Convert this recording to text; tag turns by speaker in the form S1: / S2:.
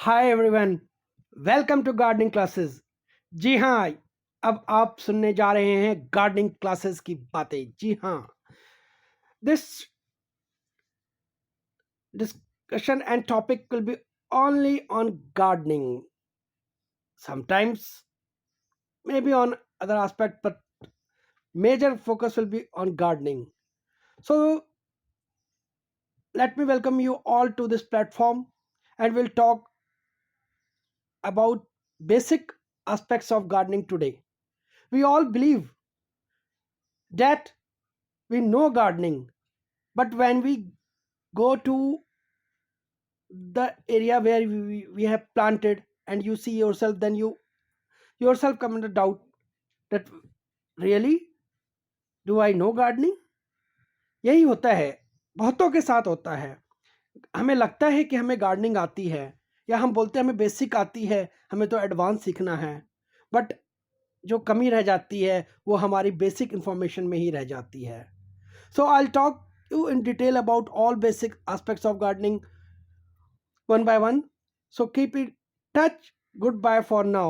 S1: Hi everyone, welcome to gardening classes. जी हाँ, अब आप सुनने जा रहे हैं गार्डनिंग क्लासेस की बातें। जी हाँ, this discussion and topic will be only on gardening. Sometimes maybe on other aspect, but major focus will be on gardening. So let me welcome you all to this platform, and we'll talk about basic aspects of gardening today. We all believe that we know gardening, but when we go to the area where we have planted and you see yourself, then you yourself come into doubt that really, do I know gardening? यही होता है, बहुतों के साथ होता है। हमें लगता है कि हमें गार्डनिंग आती है, या हम बोलते हैं हमें बेसिक आती है, हमें तो एडवांस सीखना है। बट जो कमी रह जाती है वो हमारी बेसिक इंफॉर्मेशन में ही रह जाती है। So I will talk you in detail about all basic aspects of gardening one by one. So keep in touch. Goodbye for now.